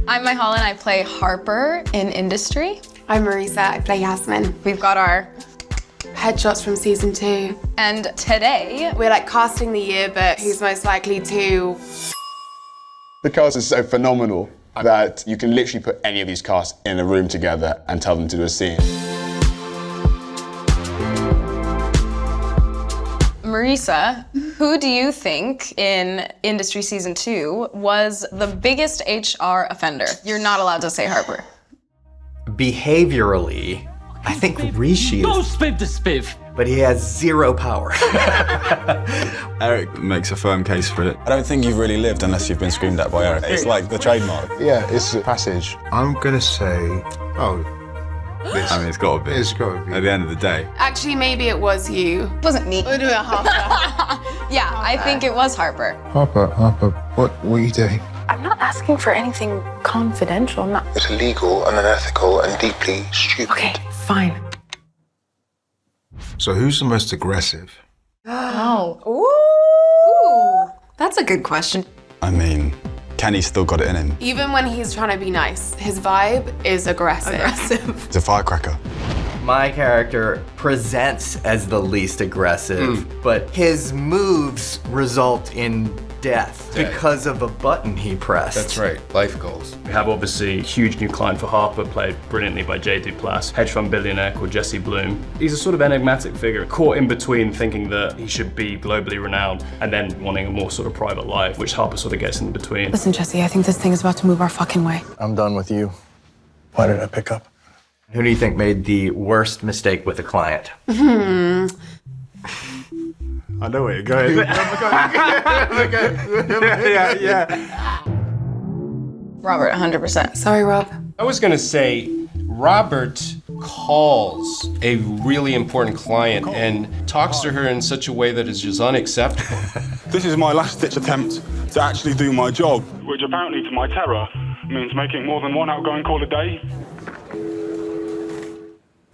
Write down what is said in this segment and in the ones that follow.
I'm Myhala and I play Harper in Industry. I'm Marisa, I play Yasmin. We've got our headshots from season 2. And today, we're like casting the yearbook, who's most likely to... The cast is so phenomenal that you can literally put any of these casts in a room together and tell them to do a scene. Marisa, who do you think in Industry Season 2 was the biggest HR offender? You're not allowed to say Harper. Behaviorally, I think Rishi Don't is... spiff the spiff. But he has zero power. Eric makes a firm case for it. I don't think you've really lived unless you've been screamed at by Eric. It's like the trademark. Yeah, it's a passage. I'm gonna say, this. I mean, it's gotta be. It's gotta be. At the end of the day. Actually, maybe it was you. It wasn't me. We'll do it Harper. Yeah, I think it was Harper. Harper, what are you doing? I'm not asking for anything confidential. I'm not. It's illegal and unethical and deeply stupid. Okay, fine. So who's the most aggressive? Oh. Ooh. That's a good question. I mean, Kenny's still got it in him. Even when he's trying to be nice, his vibe is aggressive. He's a firecracker. My character presents as the least aggressive, but his moves result in death because of a button he pressed. That's right, life goals. We have obviously a huge new client for Harper, played brilliantly by J. Duplass, hedge fund billionaire called Jesse Bloom. He's a sort of enigmatic figure, caught in between thinking that he should be globally renowned and then wanting a more sort of private life, which Harper sort of gets in between. Listen, Jesse, I think this thing is about to move our fucking way. I'm done with you. Why did I pick up? Who do you think made the worst mistake with a client? I know where you're going. yeah. Robert, 100%. Sorry, Rob. I was gonna say, Robert calls a really important client and talks to her in such a way that is just unacceptable. This is my last-ditch attempt to actually do my job. Which apparently, to my terror, means making more than one outgoing call a day.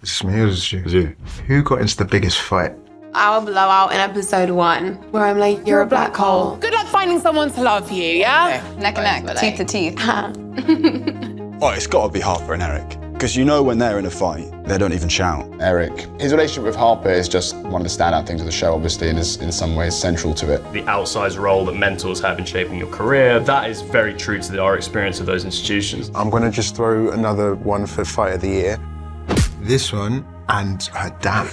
It's me or is it you? Who got into the biggest fight? Our blowout in episode 1, where I'm like, you're a black hole. Good luck finding someone to love you, yeah? Okay. Neck and neck, teeth to teeth. Oh, it's gotta be Harper and Eric. Because you know when they're in a fight, they don't even shout. Eric. His relationship with Harper is just one of the standout things of the show, obviously, and is in some ways central to it. The outsized role that mentors have in shaping your career, that is very true to our experience of those institutions. I'm gonna just throw another one for Fight of the Year. This one and her dad.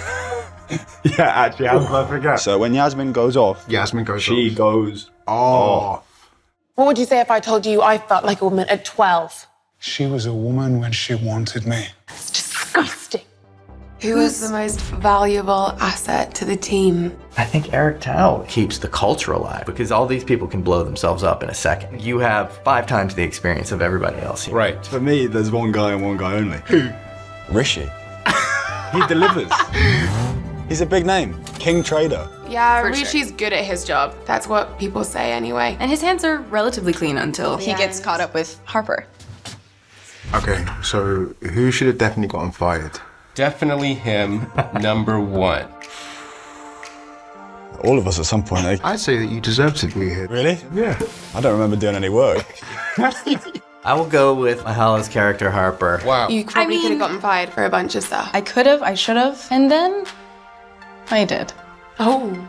Yeah, actually, how did I forget? So when Yasmin goes off, Yasmin goes she off. goes Oh. What would you say if I told you I felt like a woman at 12? She was a woman when she wanted me. It's disgusting. Who's the most valuable asset to the team? I think Eric Tao keeps the culture alive because all these people can blow themselves up in a second. You have 5 times the experience of everybody else here. Right. For me, there's one guy and one guy only. Who? Rishi. He delivers. He's a big name. King trader. Yeah, For Rishi's good at his job. That's what people say anyway. And his hands are relatively clean until he gets caught up with Harper. Okay, so who should have definitely gotten fired? Definitely him, number 1. All of us at some point. I'd say that you deserve to be here. Really? Yeah. I don't remember doing any work. I will go with Mahala's character, Harper. Wow. You probably could have gotten fired for a bunch of stuff. I could have, I should have, and then I did. Oh.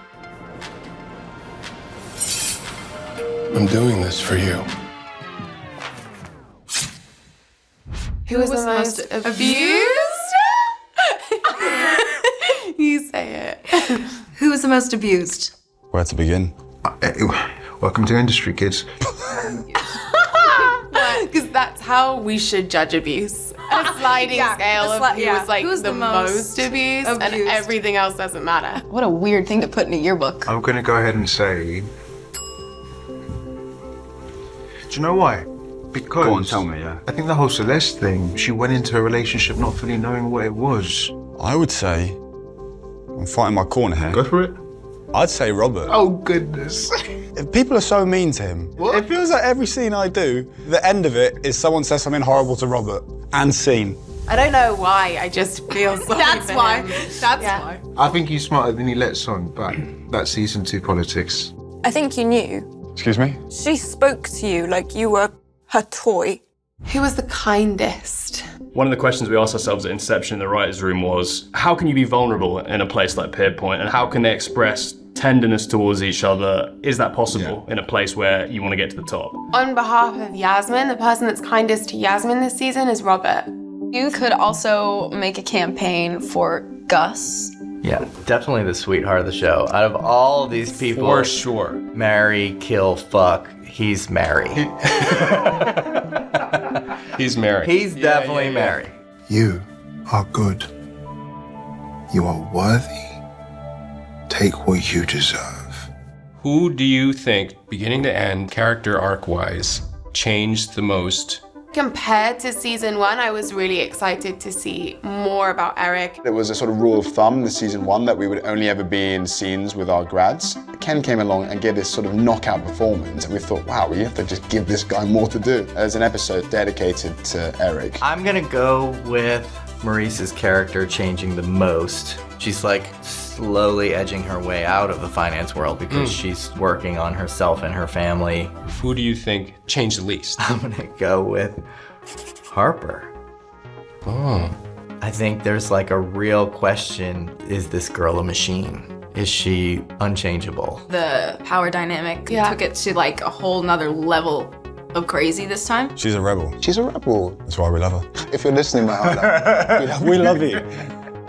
I'm doing this for you. Who was the most abused? You say it. Who was the most abused? Where to begin? Welcome to industry, kids. Because that's how we should judge abuse. A sliding scale of who was like Who's the most abused, and everything else doesn't matter. What a weird thing to put in a yearbook. I'm gonna go ahead and say... Do you know why? Because... Go on, tell me, yeah. I think the whole Celeste thing, she went into a relationship not fully knowing what it was. I would say, I'm fighting my corner here. Go for it. I'd say Robert. Oh, goodness. People are so mean to him. What? It feels like every scene I do, the end of it is someone says something horrible to Robert. And scene. I don't know why, I just feel sorry That's for why. him. That's why. I think he's smarter than he lets on, but that's season 2 politics. I think you knew. Excuse me? She spoke to you like you were her toy. Who was the kindest? One of the questions we asked ourselves at Inception in the writer's room was, how can you be vulnerable in a place like Pierpoint, and how can they express tenderness towards each other? Is that possible in a place where you want to get to the top? On behalf of Yasmin, the person that's kindest to Yasmin this season is Robert. You could also make a campaign for Gus. Yeah, definitely the sweetheart of the show. Out of all these people, For sure. marry, kill, fuck, he's Mary. He's married. He's definitely Mary. You are good. You are worthy. Take what you deserve. Who do you think, beginning to end, character arc-wise, changed the most? Compared to season 1, I was really excited to see more about Eric. There was a sort of rule of thumb in season 1 that we would only ever be in scenes with our grads. Ken came along and gave this sort of knockout performance, and we thought, wow, we have to just give this guy more to do. There's an episode dedicated to Eric. I'm gonna go with Maurice's character changing the most. She's like slowly edging her way out of the finance world because she's working on herself and her family. Who do you think changed the least? I'm gonna go with Harper. Oh. I think there's like a real question, is this girl a machine? Is she unchangeable? The power dynamic took it to like a whole nother level of crazy this time. She's a rebel. She's a rebel. That's why we love her. If you're listening, Mahala, We love you.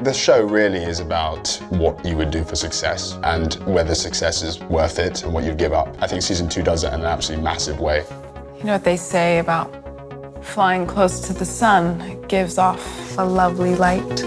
the show really is about what you would do for success and whether success is worth it and what you'd give up. I think season 2 does it in an absolutely massive way. You know what they say about flying close to the sun? It gives off a lovely light.